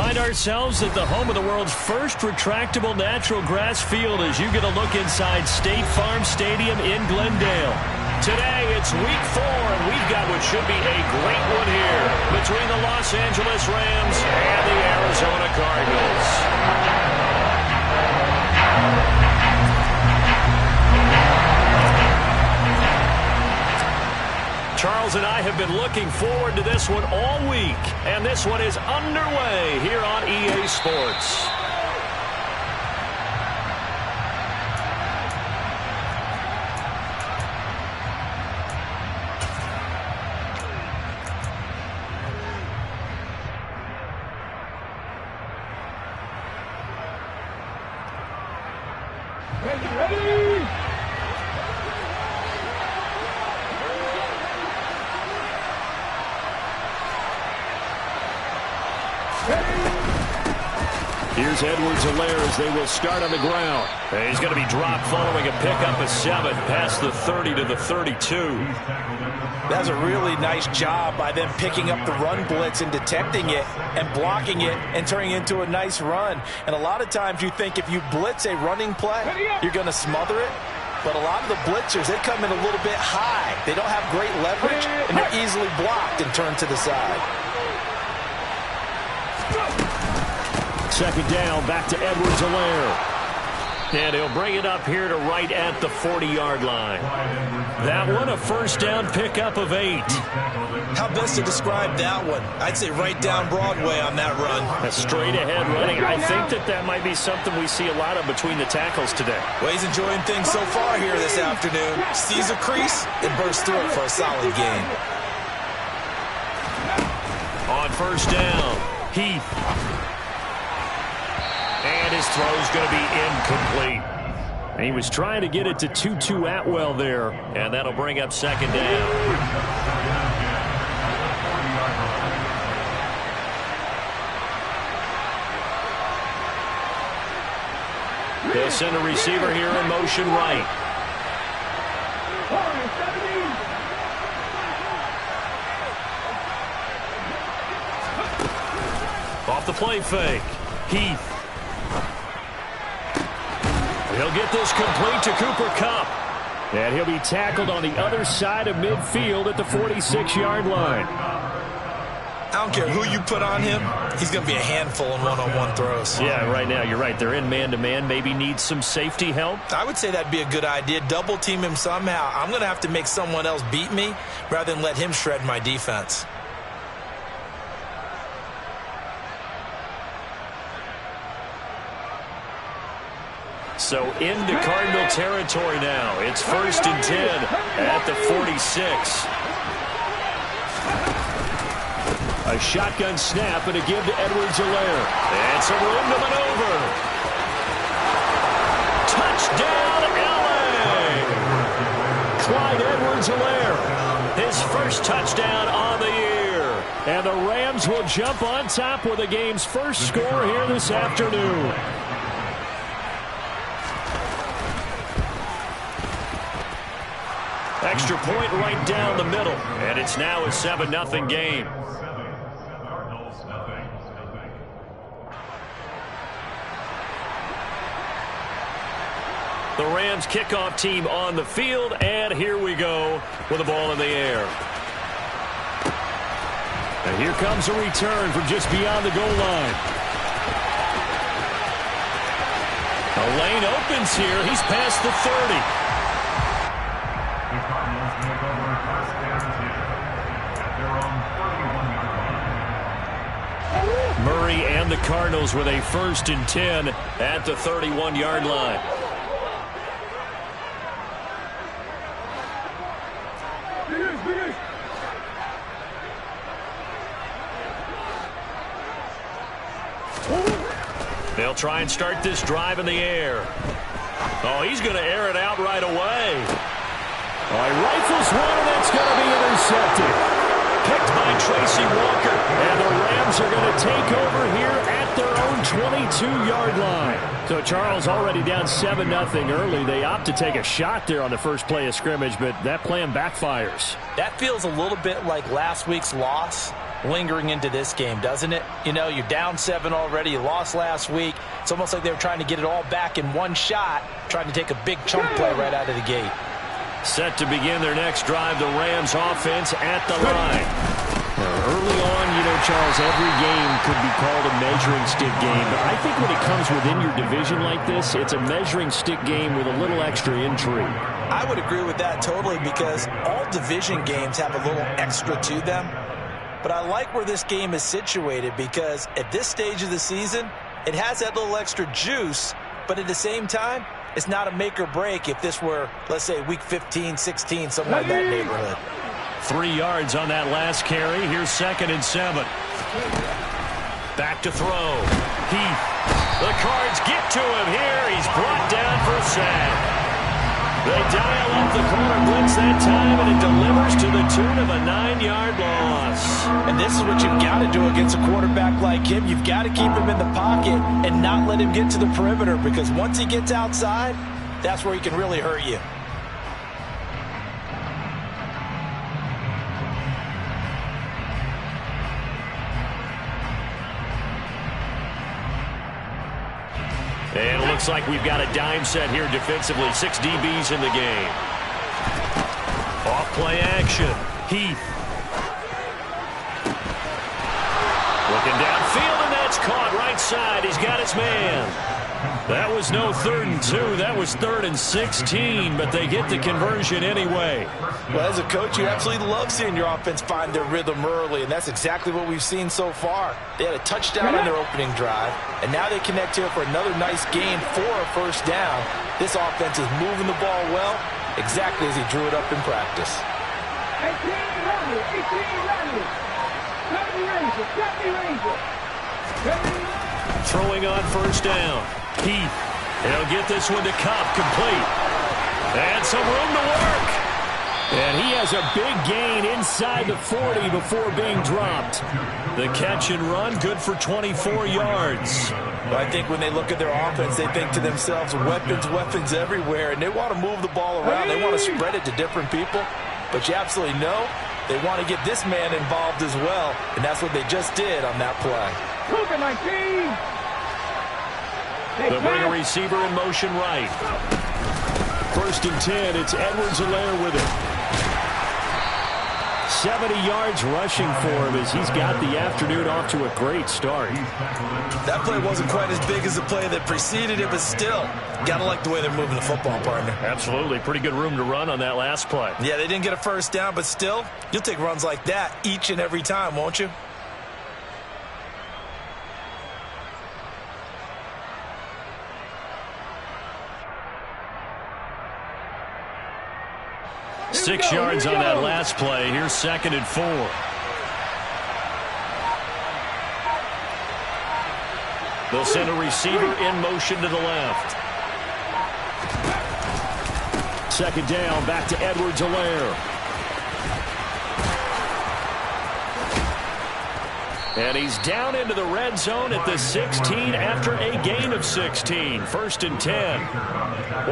find ourselves at the home of the world's first retractable natural grass field as you get a look inside State Farm Stadium in Glendale. Today, it's week 4, and we've got what should be a great one here between the Los Angeles Rams and the Arizona Cardinals. Charles and I have been looking forward to this one all week, and this one is underway here on EA Sports. Here's Edwards-Helaire as they will start on the ground. And he's going to be dropped following a pickup of 7 past the 30 to the 32. That's a really nice job by them picking up the run blitz and detecting it and blocking it and turning it into a nice run. And a lot of times you think if you blitz a running play, you're going to smother it. But a lot of the blitzers, they come in a little bit high. They don't have great leverage, and they're easily blocked and turned to the side. Second down, back to Edwards-Helaire. And he'll bring it up here to right at the 40-yard line. That one, a first down pickup of 8. How best to describe that one? I'd say right down Broadway on that run. A straight-ahead running. I think that might be something we see a lot of between the tackles today. Well, he's enjoying things so far here this afternoon. Sees a crease and bursts through it for a solid gain. On first down, Heath. And his throw's going to be incomplete. And he was trying to get it to Tutu Atwell there. And that'll bring up second down. They'll send a receiver here in motion right. Off the play fake. Heath. He'll get this complete to Cooper Kupp. And he'll be tackled on the other side of midfield at the 46-yard line. I don't care who you put on him, he's going to be a handful in one-on-one throws. Yeah, right now, you're right. They're in man-to-man. Maybe needs some safety help. I would say that'd be a good idea. Double team him somehow. I'm going to have to make someone else beat me rather than let him shred my defense. So into Cardinal territory now. It's 1st and 10 at the 46. A shotgun snap and a give to Edwards-Helaire. And some room to maneuver. Touchdown, LA! Clyde Edwards-Helaire. His first touchdown on the year. And the Rams will jump on top with the game's first score here this afternoon. Extra point right down the middle. And it's now a 7-0 game. The Rams kickoff team on the field. And here we go with the ball in the air. And here comes a return from just beyond the goal line. The lane opens here. He's past the 30. Murray and the Cardinals with a 1st and 10 at the 31-yard line. They'll try and start this drive in the air. Oh, he's going to air it out right away. Oh, he rifles one, and that's going to be intercepted. Picked by Tracy Walker. And the Rams are going to take over here at their own 22-yard line. So Charles already down 7-0 early. They opt to take a shot there on the first play of scrimmage, but that plan backfires. That feels a little bit like last week's loss. lingering into this game, doesn't it? You know, you're down 7 already. You lost last week. It's almost like they were trying to get it all back in one shot, trying to take a big chunk play right out of the gate. Set to begin their next drive, the Rams offense at the line. Now, early on, you know, Charles, every game could be called a measuring stick game. But I think when it comes within your division like this, it's a measuring stick game with a little extra intrigue. I would agree with that totally, because all division games have a little extra to them. But I like where this game is situated, because at this stage of the season, it has that little extra juice, but at the same time, it's not a make or break if this were, let's say, week 15, 16, somewhere in that neighborhood. 3 yards on that last carry. Here's 2nd and 7. Back to throw. Heath. The Cards get to him here. He's brought down for a sack. They dial up the corner blitz that time, and it delivers to the tune of a 9-yard loss. And this is what you've got to do against a quarterback like him. You've got to keep him in the pocket and not let him get to the perimeter, because once he gets outside, that's where he can really hurt you. And it looks like we've got a dime set here defensively. 6 DBs in the game. Off play action. Heath. Looking downfield, and that's caught right side. He's got his man. That was no 3rd and 2. That was 3rd and 16, but they get the conversion anyway. Well, as a coach, you absolutely love seeing your offense find their rhythm early, and that's exactly what we've seen so far. They had a touchdown on their opening drive, and now they connect here for another nice gain for a first down. This offense is moving the ball well, exactly as he drew it up in practice. 18 Throwing on first down. Heath. He'll get this one to Kupp, complete. And some room to work. And he has a big gain inside the 40 before being dropped. The catch and run, good for 24 yards. Well, I think when they look at their offense, they think to themselves, weapons everywhere, and they want to move the ball around. They want to spread it to different people. But you absolutely know they want to get this man involved as well, and that's what they just did on that play. They'll bring a receiver in motion right. 1st and 10, it's Edwards-Helaire with it. 70 yards rushing for him as he's got the afternoon off to a great start. That play wasn't quite as big as the play that preceded it, but still, got to like the way they're moving the football, partner. Absolutely. Pretty good room to run on that last play. Yeah, they didn't get a first down, but still, you'll take runs like that each and every time, won't you? Six yards on that last play. Here's 2nd and 4. They'll send a receiver in motion to the left. 2nd down, back to Edwards-Helaire. And he's down into the red zone at the 16 after a gain of 16. 1st and 10.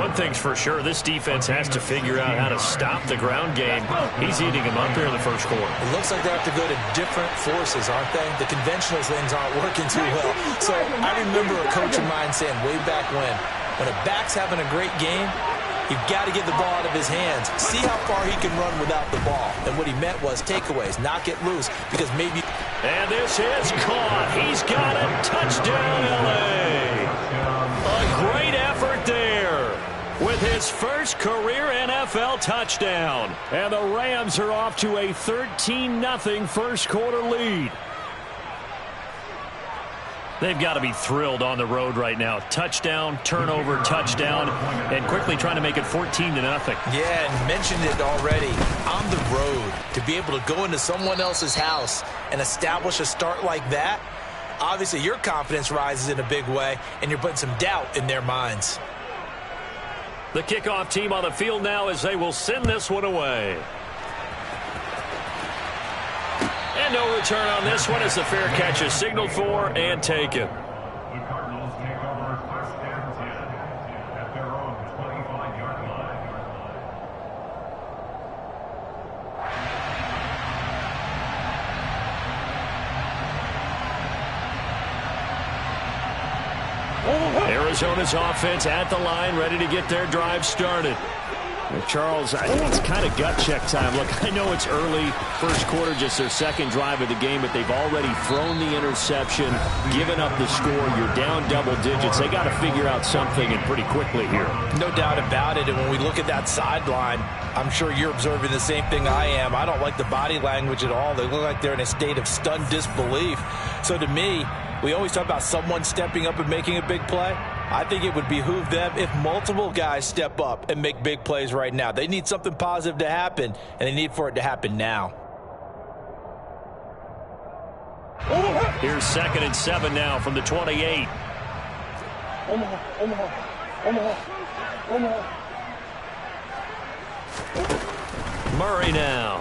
One thing's for sure, this defense has to figure out how to stop the ground game. He's eating him up here in the first quarter. It looks like they have to go to different forces, aren't they? The conventional things aren't working too well. So I remember a coach of mine saying way back when a back's having a great game, you've got to get the ball out of his hands. See how far he can run without the ball. And what he meant was takeaways, not get loose, because maybe... And this is caught. He's got it. Touchdown, L.A. A great effort there with his first career NFL touchdown. And the Rams are off to a 13-0 first quarter lead. They've got to be thrilled on the road right now. Touchdown, turnover, touchdown, and quickly trying to make it 14-0. Yeah, and mentioned it already. On the road, to be able to go into someone else's house and establish a start like that, obviously your confidence rises in a big way, and you're putting some doubt in their minds. The kickoff team on the field now as they will send this one away. And no return on this one as the fair catch is signaled for and taken. Arizona's offense at the line, ready to get their drive started. Charles, I think it's kind of gut check time. Look, I know it's early, first quarter, just their second drive of the game, but they've already thrown the interception, given up the score. You're down double digits. They got to figure out something, and pretty quickly here. No doubt about it. And when we look at that sideline, I'm sure you're observing the same thing I am. I don't like the body language at all. They look like they're in a state of stunned disbelief. So to me, we always talk about someone stepping up and making a big play. I think it would behoove them if multiple guys step up and make big plays right now. They need something positive to happen, and they need for it to happen now. Here's 2nd and 7 now from the 28. Murray now.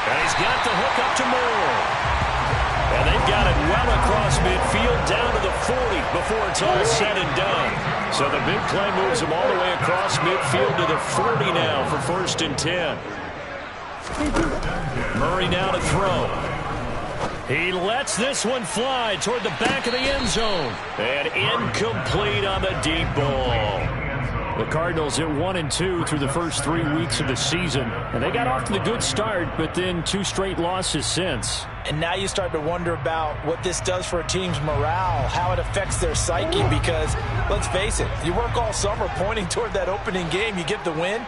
And he's got the hook up to Moore. And they've got it well across midfield down to the 40 before it's all said and done. So the big play moves them all the way across midfield to the 40 now for 1st and 10. Murray now to throw. He lets this one fly toward the back of the end zone. And incomplete on the deep ball. The Cardinals at 1-2 through the first 3 weeks of the season. And they got off to the good start, but then 2 straight losses since. And now you start to wonder about what this does for a team's morale, how it affects their psyche, because, let's face it, you work all summer pointing toward that opening game, you get the win,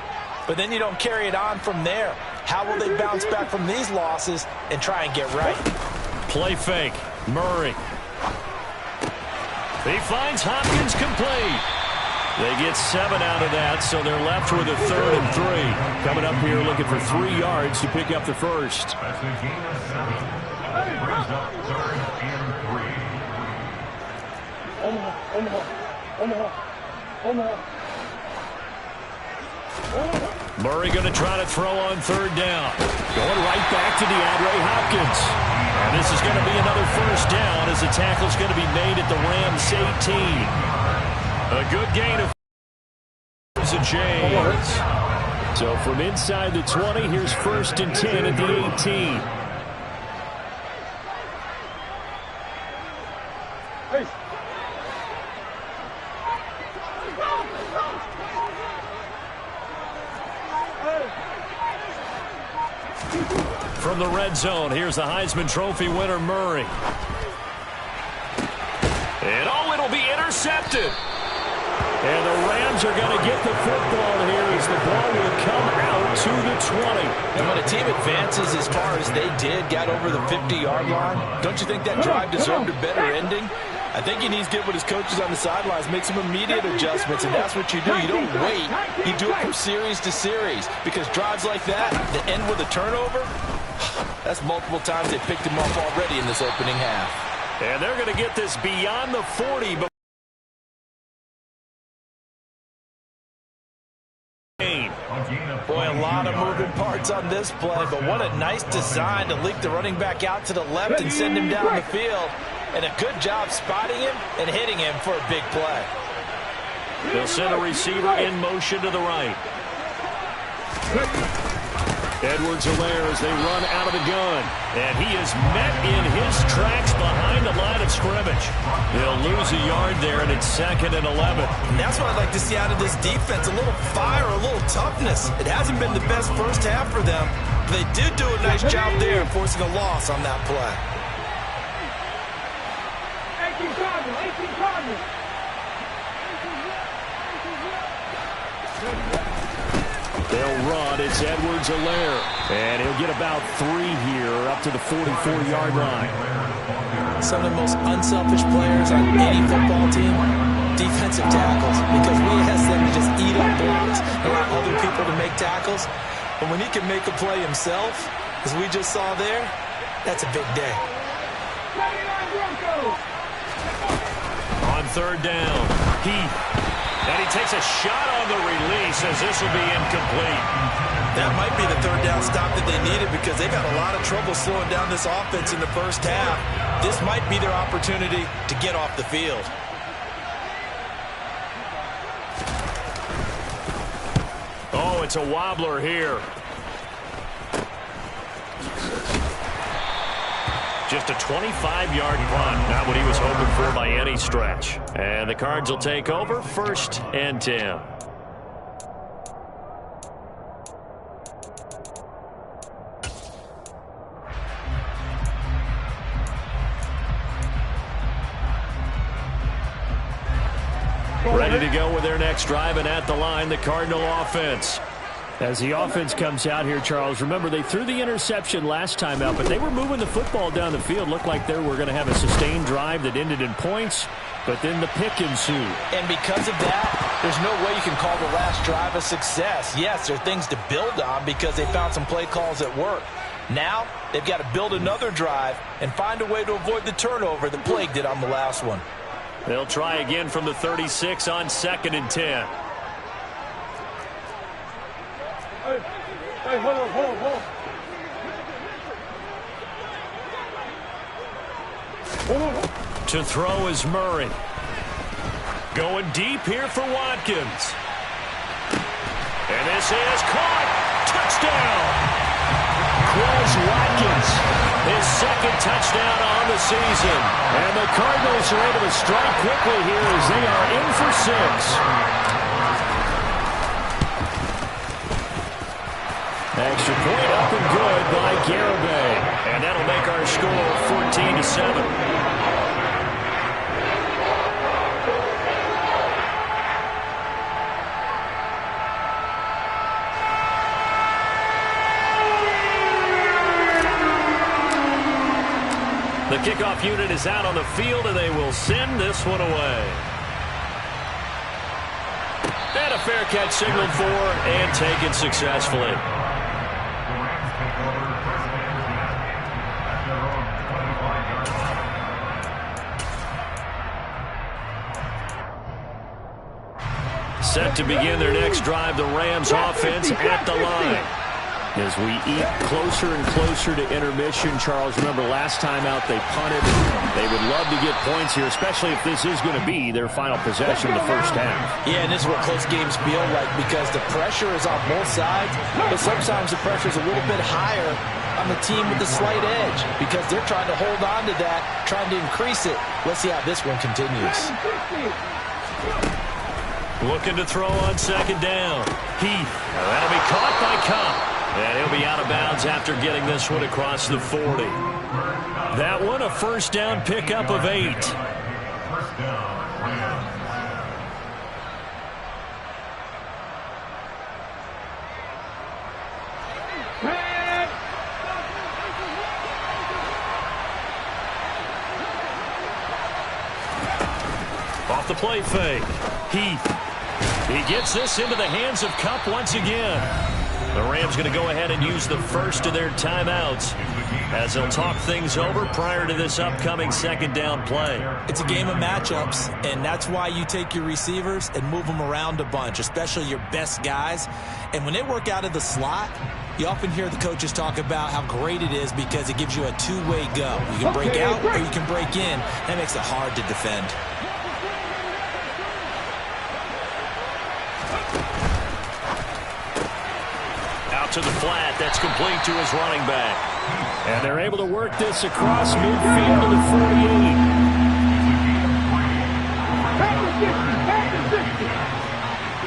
but then you don't carry it on from there. How will they bounce back from these losses and try and get right? Play fake. Murray. He finds Hopkins complete. They get 7 out of that, so they're left with a 3rd and 3. Coming up here looking for 3 yards to pick up the first. Murray going to try to throw on 3rd down. Going right back to DeAndre Hopkins. And this is going to be another 1st down as the tackle's going to be made at the Rams 18. A good gain of a change. So from inside the 20, here's 1st and 10 at the 18. From the red zone, here's the Heisman Trophy winner, Murray. And it'll be intercepted. And the Rams are going to get the football here as the ball will come out to the 20. And when a team advances as far as they did, got over the 50-yard line, don't you think that drive deserved a better ending? I think he needs to get with his coaches on the sidelines, make some immediate adjustments, and that's what you do. You don't wait. You do it from series to series, because drives like that that end with a turnover, that's multiple times they picked him up already in this opening half. And they're going to get this beyond the 40. Boy, a lot of moving parts on this play, but what a nice design to leak the running back out to the left and send him down the field. And a good job spotting him and hitting him for a big play. They'll send a receiver in motion to the right. Edwards-Helaire as they run out of the gun. And he is met in his tracks behind the line of scrimmage. They'll lose a yard there, and it's 2nd and 11. And that's what I'd like to see out of this defense, a little fire, a little toughness. It hasn't been the best first half for them. They did do a nice job there forcing a loss on that play. 18 Cardinals. They'll run. It's Edwards-Helaire. And he'll get about 3 here up to the 44-yard line. Some of the most unselfish players on any football team, defensive tackles, because we ask them to just eat up blocks, allow other people to make tackles. And when he can make a play himself, as we just saw there, that's a big day. On 3rd down, and he takes a shot on the release as this will be incomplete. That might be the 3rd down stop that they needed, because they've had a lot of trouble slowing down this offense in the first half. This might be their opportunity to get off the field. Oh, it's a wobbler here. Just a 25-yard punt. Not what he was hoping for by any stretch. And the Cards will take over 1st and 10. Ready to go with their next drive, and at the line, the Cardinal offense. As the offense comes out here, Charles, remember they threw the interception last time out, but they were moving the football down the field. Looked like they were going to have a sustained drive that ended in points, but then the pick ensued. And because of that, there's no way you can call the last drive a success. Yes, there are things to build on because they found some play calls that work. Now, they've got to build another drive and find a way to avoid the turnover that Plague did on the last one. They'll try again from the 36 on 2nd and 10. Hey, hold on. To throw is Murray. Going deep here for Watkins. And this is caught. Touchdown. Quez Watkins, his 2nd touchdown on the season. And the Cardinals are able to strike quickly here as they are in for 6. Extra point up and good by Garibay. And that'll make our score 14-7. The kickoff unit is out on the field, and they will send this one away. And a fair catch signaled for and taken successfully. Set to begin their next drive, the Rams offense at the line. As we eat closer and closer to intermission, Charles, remember last time out they punted. They would love to get points here, especially if this is going to be their final possession of the first half. Yeah, and this is what close games feel like because the pressure is on both sides, but sometimes the pressure is a little bit higher on the team with the slight edge because they're trying to hold on to that, trying to increase it. Let's see how this one continues. Looking to throw on 2nd down. Heath. That'll be caught by Cobb. And he'll be out of bounds after getting this one across the 40. That one a 1st down pickup of 8. Off the play fake. Heath. He gets this into the hands of Kupp once again. The Rams going to go ahead and use the first of their timeouts as they'll talk things over prior to this upcoming 2nd down play. It's a game of matchups, and that's why you take your receivers and move them around a bunch, especially your best guys. And when they work out of the slot, you often hear the coaches talk about how great it is because it gives you a two-way go. You can break out or you can break in. That makes it hard to defend. To the flat, that's complete to his running back. And they're able to work this across midfield to the 48. Back to 60.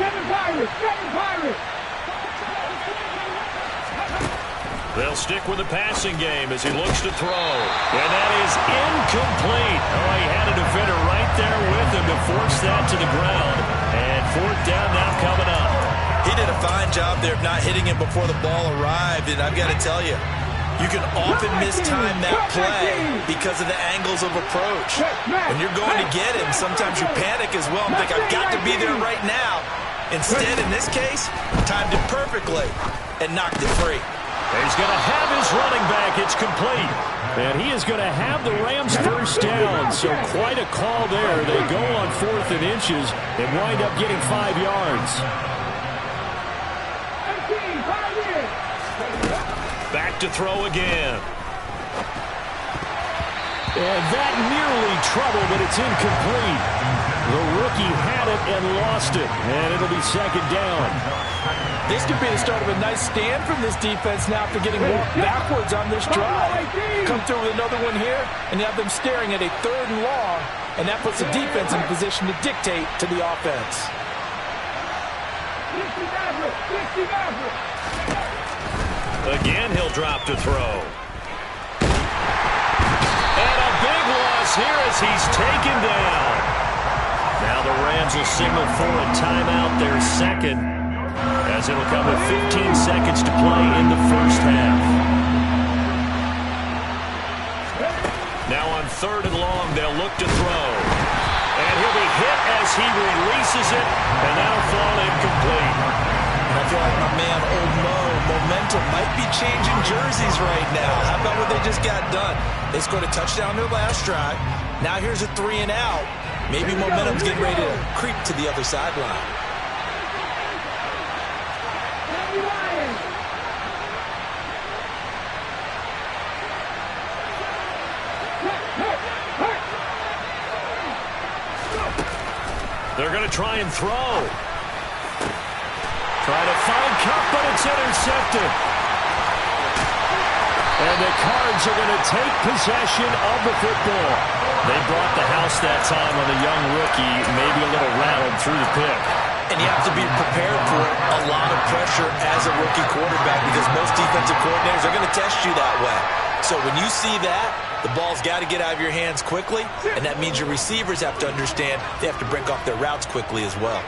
Seven Pirates. They'll stick with the passing game as he looks to throw. And that is incomplete. Oh, he had a defender right there with him to force that to the ground. And 4th down now coming up. He did a fine job there of not hitting it before the ball arrived, and I've got to tell you, you can often mistime that play because of the angles of approach. When you're going to get him, sometimes you panic as well and think, I've got to be there right now. Instead, in this case, timed it perfectly and knocked it free. He's going to have his running back. It's complete. And he is going to have the Rams 1st down, so quite a call there. They go on 4th and inches and wind up getting 5 yards. Back to throw again. And that nearly trouble, but it's incomplete. The rookie had it and lost it, and it'll be second down. This could be the start of a nice stand from this defense now after getting walked backwards on this drive. Come through with another one here, and you have them staring at a 3rd and long, and that puts the defense in position to dictate to the offense. Again, he'll drop to throw. And a big loss here as he's taken down. Now the Rams will signal for a timeout, their second, as it'll come with 15 seconds to play in the first half. Now on 3rd and long, they'll look to throw. And he'll be hit as he releases it, and that'll fall incomplete. I feel like my man, Old Mo, momentum might be changing jerseys right now. How about what they just got done? They scored a touchdown their last drive. Now here's a 3 and out. Maybe momentum's getting ready to creep to the other sideline. They're going to try and throw. Trying to find Kupp, but it's intercepted. And the Cards are going to take possession of the football. They brought the house that time on the young rookie, maybe a little rattled through the pick. And you have to be prepared for a lot of pressure as a rookie quarterback because most defensive coordinators are going to test you that way. So when you see that, the ball's got to get out of your hands quickly, and that means your receivers have to understand they have to break off their routes quickly as well.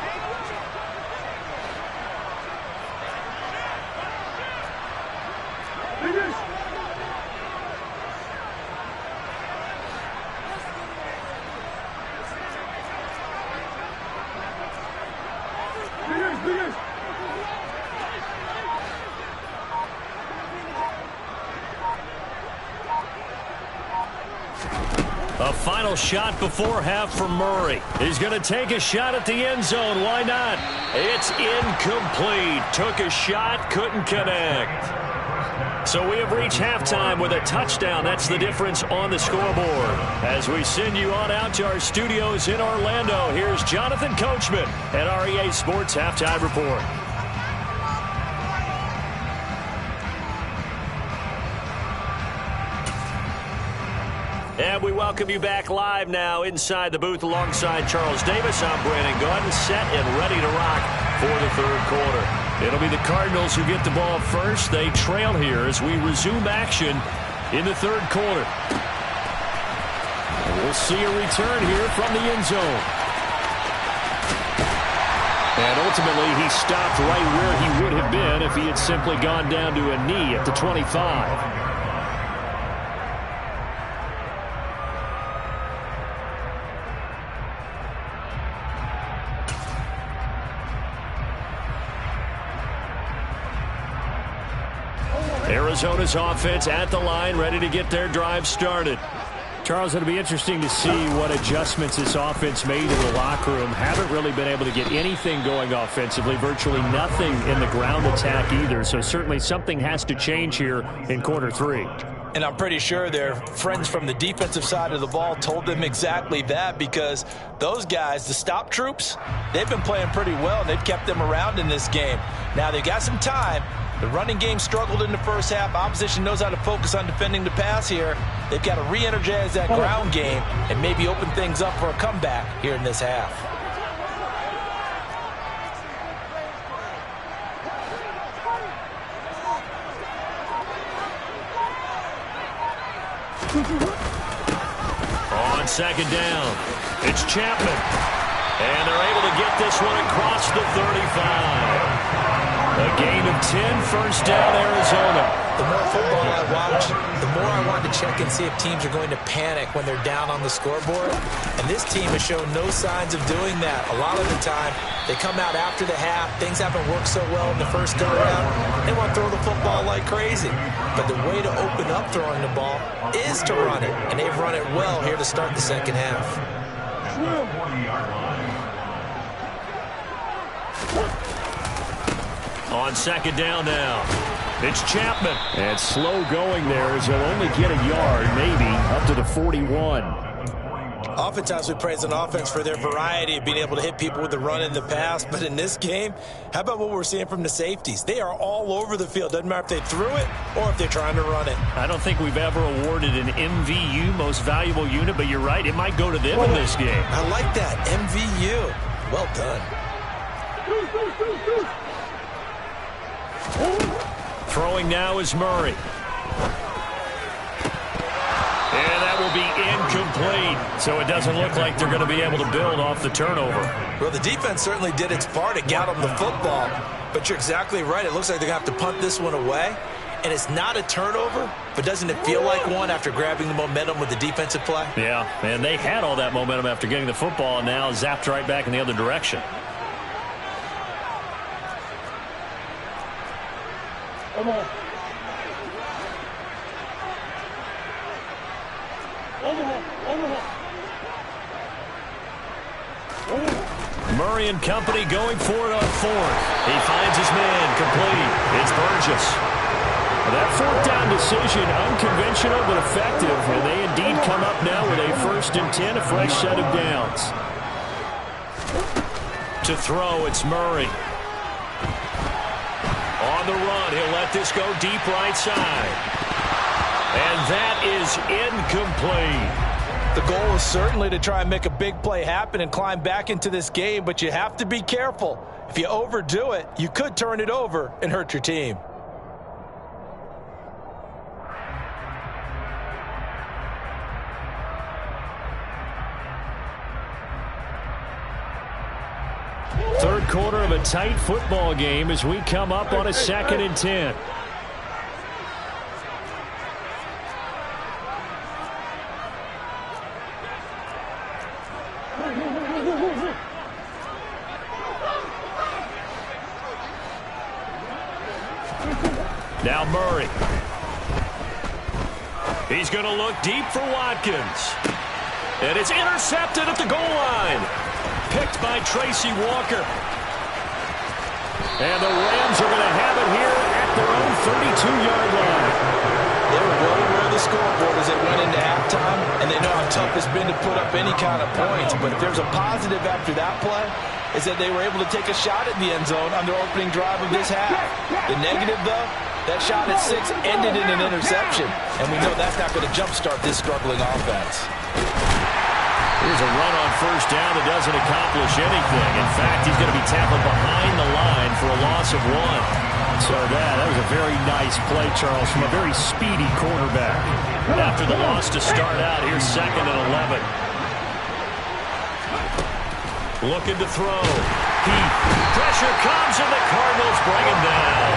A final shot before half for Murray. He's going to take a shot at the end zone. Why not? It's incomplete. Took a shot, couldn't connect. So we have reached halftime with a touchdown. That's the difference on the scoreboard. As we send you on out to our studios in Orlando, here's Jonathan Coachman at REA Sports Halftime Report. And we welcome you back live now inside the booth alongside Charles Davis. I'm Brandon Gaudin, set and ready to rock for the 3rd quarter. It'll be the Cardinals who get the ball first. They trail here as we resume action in the 3rd quarter. And we'll see a return here from the end zone. And ultimately, he stopped right where he would have been if he had simply gone down to a knee at the 25. Arizona's offense at the line, ready to get their drive started. Charles, it'll be interesting to see what adjustments this offense made in the locker room. Haven't really been able to get anything going offensively, virtually nothing in the ground attack either. So certainly something has to change here in quarter 3. And I'm pretty sure their friends from the defensive side of the ball told them exactly that because those guys, the stop troops, they've been playing pretty well, and they've kept them around in this game. Now, they've got some time. The running game struggled in the first half. Opposition knows how to focus on defending the pass here. They've got to re-energize that ground game and maybe open things up for a comeback here in this half. On 2nd down, it's Chapman. And they're able to get this one across the 35. A gain of 10, first down, Arizona. The more football I watch, the more I want to check and see if teams are going to panic when they're down on the scoreboard. And this team has shown no signs of doing that. A lot of the time, they come out after the half. Things haven't worked so well in the first go-around. They want to throw the football like crazy. But the way to open up throwing the ball is to run it. And they've run it well here to start the second half. On 2nd down now, it's Chapman. And slow going there as he'll only get a yard, maybe, up to the 41. Oftentimes we praise an offense for their variety of being able to hit people with the run in the pass, but in this game, how about what we're seeing from the safeties? They are all over the field. Doesn't matter if they threw it or if they're trying to run it. I don't think we've ever awarded an MVU, most valuable unit, but you're right, it might go to them in this game. I like that, MVU. Well done. Throwing now is Murray. And that will be incomplete. So it doesn't look like they're going to be able to build off the turnover. Well, the defense certainly did its part to get them the football. But you're exactly right. It looks like they're going to have to punt this one away. And it's not a turnover, but doesn't it feel like one after grabbing the momentum with the defensive play? Yeah, and they had all that momentum after getting the football and now zapped right back in the other direction. Come on. Murray and company going for it on fourth. He finds his man, complete. It's Burgess. That fourth down decision, unconventional but effective, and they indeed come up now with a 1st and 10, a fresh set of downs. To throw, it's Murray. On the run, he'll let this go deep right side. And that is incomplete. The goal is certainly to try and make a big play happen and climb back into this game, but you have to be careful. If you overdo it, you could turn it over and hurt your team. Third quarter of a tight football game as we come up on a 2nd and 10. Now Murray. He's going to look deep for Watkins. And it's intercepted at the goal line. Picked by Tracy Walker. And the Rams are going to have it here at their own 32-yard line. They were rolling around the scoreboard as they went into halftime, and they know how tough it's been to put up any kind of points. But if there's a positive after that play, is that they were able to take a shot at the end zone on their opening drive of this half. The negative, though, that shot at 6 ended in an interception, and we know that's not going to jumpstart this struggling offense. Here's a run on 1st down that doesn't accomplish anything. In fact, he's going to be tackled behind the line for a loss of 1. So that was a very nice play, Charles, from a very speedy quarterback. After the loss to start out, here's 2nd and 11. Looking to throw. Pressure comes, and the Cardinals bring him down.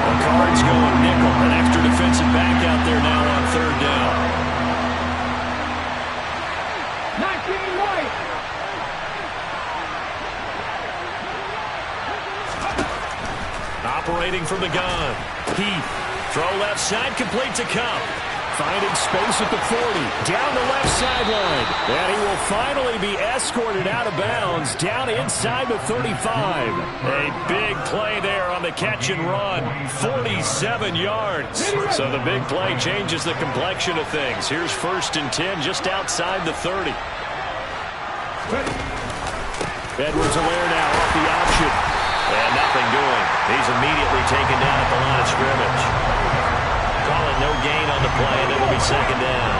The Cards going nickel. An extra defensive back out there now on 3rd down. 19 right. Operating from the gun. Heath. Throw left side, complete to Kupp. Finding space at the 40. Down the left sideline. And he will finally be escorted out of bounds down inside the 35. A big play there on the catch and run. 47 yards. So the big play changes the complexion of things. Here's 1st and 10 just outside the 30. Edwards-Helaire now off the option. And nothing doing. He's immediately taken down at the line of scrimmage. Call it no gain on the play, and it'll be 2nd down.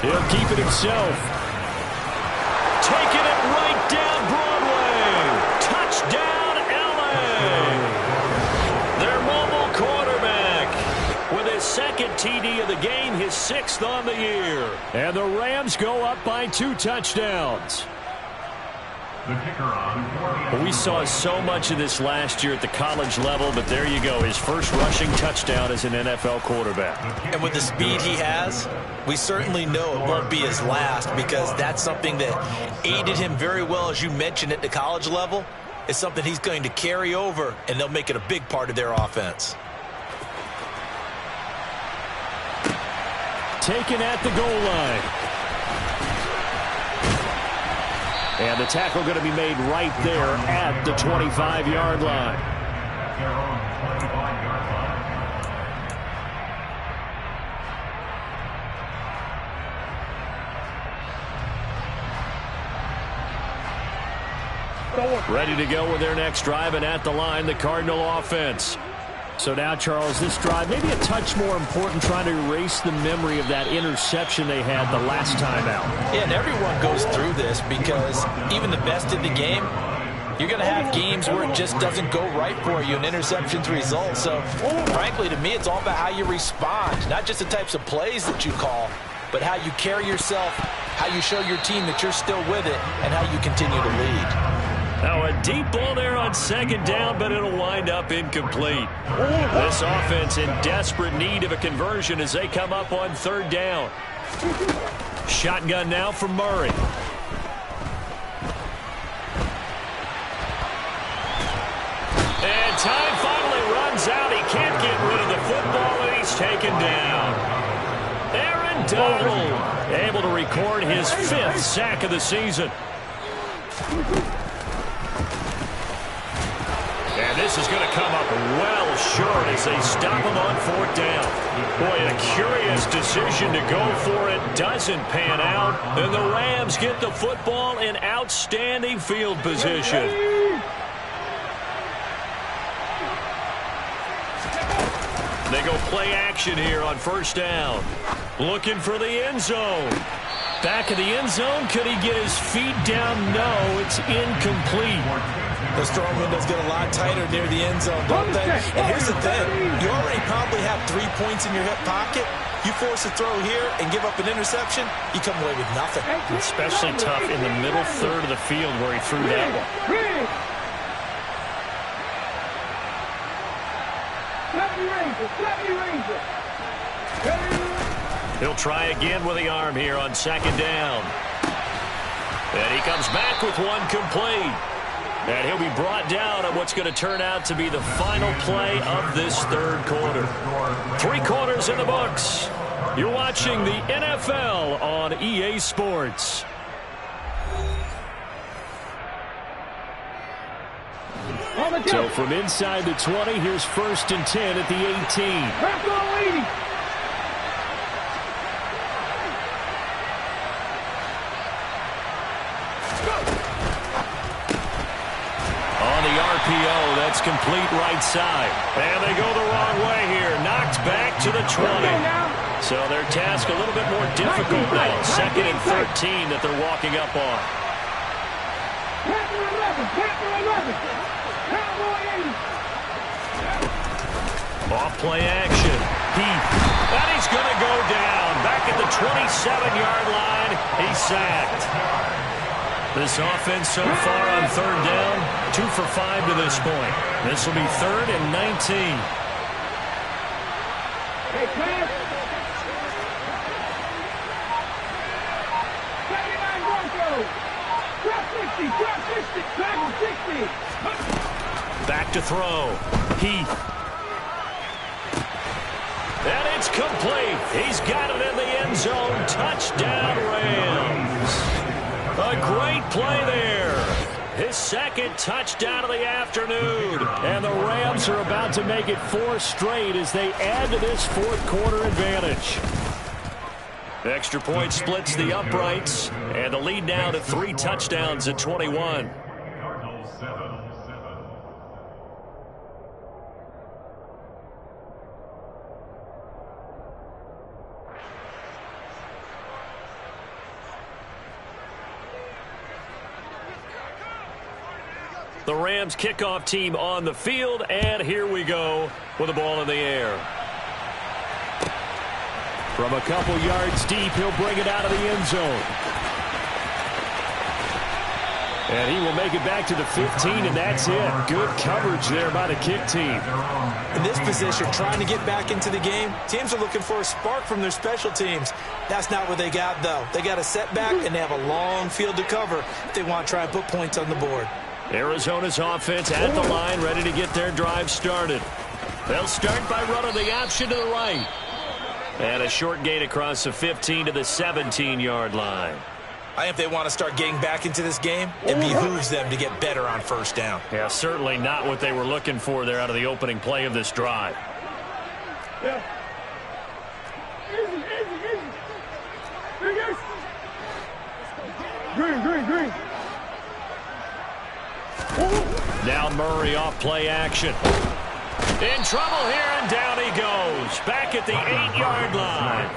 He'll keep it himself. Taking it right down Broadway. Touchdown, L.A. Their mobile quarterback with his 2nd TD of the game, his 6th on the year. And the Rams go up by 2 touchdowns. We saw so much of this last year at the college level, but there you go. His first rushing touchdown as an NFL quarterback. And with the speed he has, we certainly know it won't be his last, because that's something that aided him very well, as you mentioned, at the college level. It's something he's going to carry over, and they'll make it a big part of their offense. Taken at the goal line. And the tackle going to be made right there at the 25-yard line. Ready to go with their next drive, and at the line, the Cardinal offense. So now, Charles, this drive maybe a touch more important, trying to erase the memory of that interception they had the last time out. Yeah, and everyone goes through this because even the best in the game, you're going to have games where it just doesn't go right for you and interceptions result. So, frankly, to me, it's all about how you respond, not just the types of plays that you call, but how you carry yourself, how you show your team that you're still with it, and how you continue to lead. Now a deep ball there on second down, but it'll wind up incomplete. This offense in desperate need of a conversion as they come up on third down. Shotgun now for Murray. And time finally runs out. He can't get rid of the football, and he's taken down. Aaron Donald able to record his 5th sack of the season. And this is going to come up well short as they stop him on 4th down. Boy, a curious decision to go for it. Doesn't pan out. And the Rams get the football in outstanding field position. They go play action here on 1st down. Looking for the end zone. Back of the end zone. Could he get his feet down? No, it's incomplete. Those throwing windows get a lot tighter near the end zone, don't they? And here's the thing. You already probably have 3 points in your hip pocket. You force a throw here and give up an interception, you come away with nothing. Especially tough in the middle third of the field where he threw that one. He'll try again with the arm here on 2nd down. And he comes back with one complete. And he'll be brought down on what's going to turn out to be the final play of this 3rd quarter. 3 quarters in the books. You're watching the NFL on EA Sports. So from inside the 20, here's 1st and 10 at the 18. RPO, that's complete right side. And they go the wrong way here. Knocked back to the 20. So their task a little bit more difficult now. 2nd and 13 that they're walking up on. Off play action. Heath. And he's going to go down. Back at the 27-yard line. He's sacked. This offense so far on 3rd down, 2 for 5 to this point. This will be 3rd and 19. Hey, class. 79 Broncos. Drop 60, drop 60, 60. Back to throw. Heath. And it's complete. He's got it in the end zone. Touchdown, Rams. A great play there. His 2nd touchdown of the afternoon. And the Rams are about to make it 4 straight as they add to this 4th quarter advantage. Extra point splits the uprights. And the lead now to 3 touchdowns at 21. The Rams kickoff team on the field, and here we go with the ball in the air. From a couple yards deep, he'll bring it out of the end zone. And he will make it back to the 15, and that's it. Good coverage there by the kick team. In this position, trying to get back into the game, teams are looking for a spark from their special teams. That's not what they got, though. They got a setback, and they have a long field to cover if they want to try and put points on the board. Arizona's offense at the line, ready to get their drive started. They'll start by running the option to the right. And a short gain across the 15 to the 17-yard line. I think if they want to start getting back into this game, it behooves them to get better on 1st down. Yeah, certainly not what they were looking for there out of the opening play of this drive. Yeah. Easy. Fingers. Green. Now Murray off play action. In trouble here, and down he goes. Back at the 8-yard line.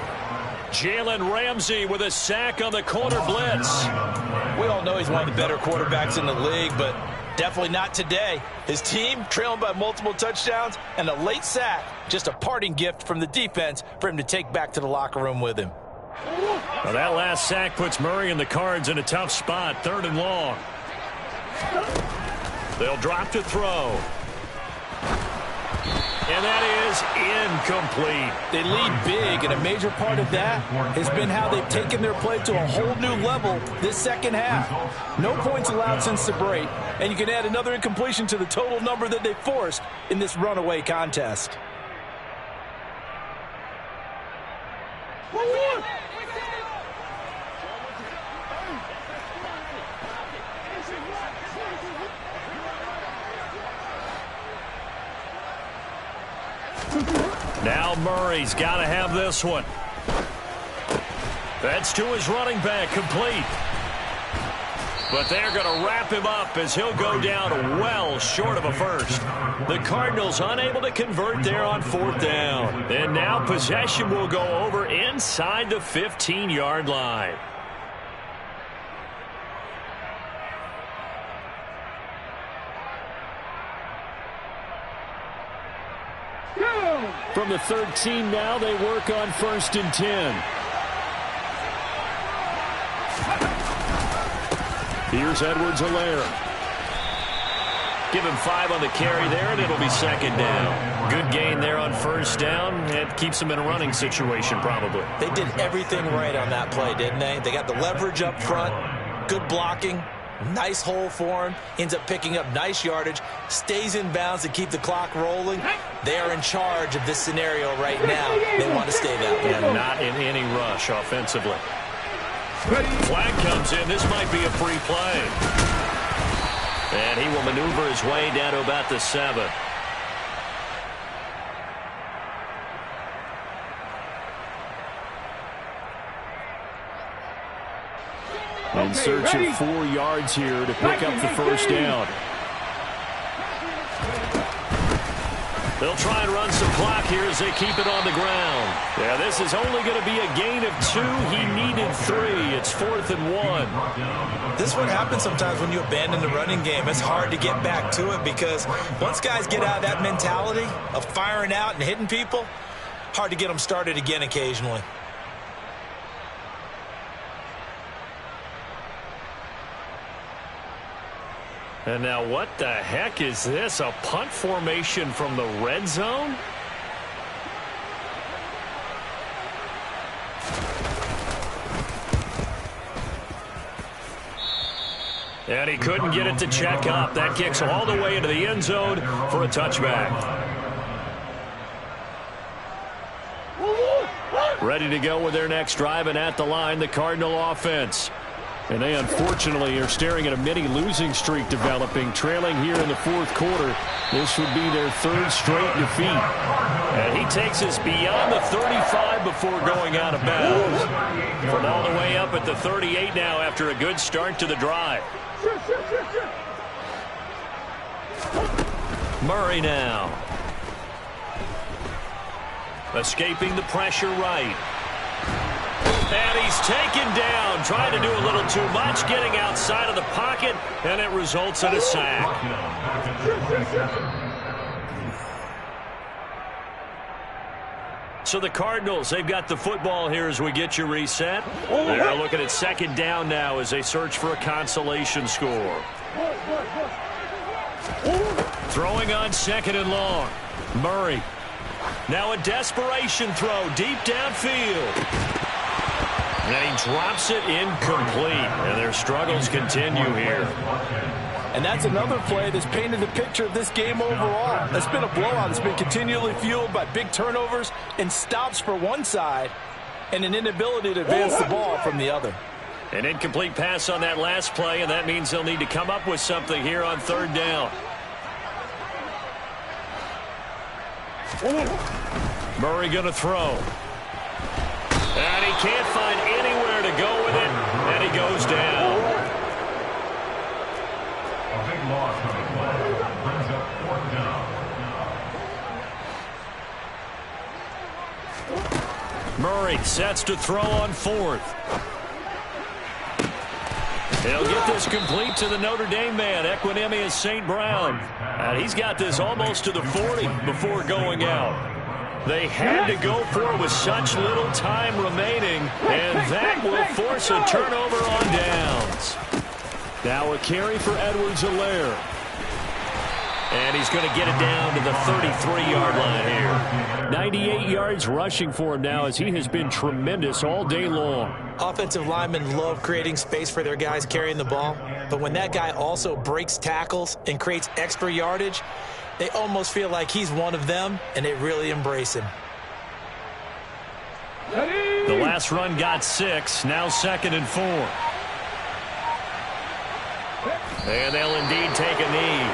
Jalen Ramsey with a sack on the corner blitz. We all know he's one of the better quarterbacks in the league, but definitely not today. His team trailing by multiple touchdowns and a late sack. Just a parting gift from the defense for him to take back to the locker room with him. Well, that last sack puts Murray and the Cards in a tough spot, 3rd and long. They'll drop to throw. And that is incomplete. They lead big, and a major part of that has been how they've taken their play to a whole new level this second half. No points allowed since the break, and you can add another incompletion to the total number that they forced in this runaway contest. Now Murray's got to have this one. That's to his running back, complete. But they're going to wrap him up as he'll go down well short of a first. The Cardinals unable to convert there on 4th down. And now possession will go over inside the 15-yard line. From the 13 now, they work on 1st and 10. Here's Edwards-Helaire. Give him 5 on the carry there, and it'll be 2nd down. Good gain there on 1st down. It keeps them in a running situation, probably. They did everything right on that play, didn't they? They got the leverage up front, good blocking, nice hole for him, ends up picking up nice yardage, stays in bounds to keep the clock rolling. They are in charge of this scenario right now. They want to stay that way. And not in any rush offensively. Flag comes in. This might be a free play. And he will maneuver his way down to about the 7. In search of 4 yards here to pick up the 1st down. They'll try and run some clock here as they keep it on the ground. Yeah, this is only going to be a gain of 2. He needed 3. It's 4th and 1. This is what happens sometimes when you abandon the running game. It's hard to get back to it because once guys get out of that mentality of firing out and hitting people, hard to get them started again occasionally. And now what the heck is this? A punt formation from the red zone? And he couldn't get it to check up. That kicks all the way into the end zone for a touchback. Ready to go with their next drive, and at the line, the Cardinal offense. And they unfortunately are staring at a mini losing streak developing, trailing here in the 4th quarter. This would be their 3rd straight defeat. And he takes us beyond the 35 before going out of bounds. From all the way up at the 38 now after a good start to the drive. Murray now. Escaping the pressure right. And he's taken down, trying to do a little too much, getting outside of the pocket, and it results in a sack. So the Cardinals, they've got the football here as we get you reset. They're looking at 2nd down now as they search for a consolation score. Throwing on 2nd and long. Murray. Now a desperation throw deep downfield. And he drops it incomplete. And their struggles continue here. And that's another play that's painted the picture of this game overall. It's been a blowout. It's been continually fueled by big turnovers and stops for one side and an inability to advance the ball from the other. An incomplete pass on that last play, and that means they'll need to come up with something here on 3rd down. Murray going to throw. And he can't find anywhere to go with it, and he goes down. big loss on the play. Brings up 4th down. Murray sets to throw on 4th. He'll get this complete to the Notre Dame man, Equanimeous St. Brown. And he's got this almost to the 40 before going out. They had to go for it with such little time remaining, and that will force a turnover on downs. Now a carry for Edwards-Helaire. And he's going to get it down to the 33-yard line here. 98 yards rushing for him now, as he has been tremendous all day long. Offensive linemen love creating space for their guys carrying the ball, but when that guy also breaks tackles and creates extra yardage, they almost feel like he's one of them, and they really embrace him. The last run got 6, now 2nd and 4. And they'll indeed take a knee.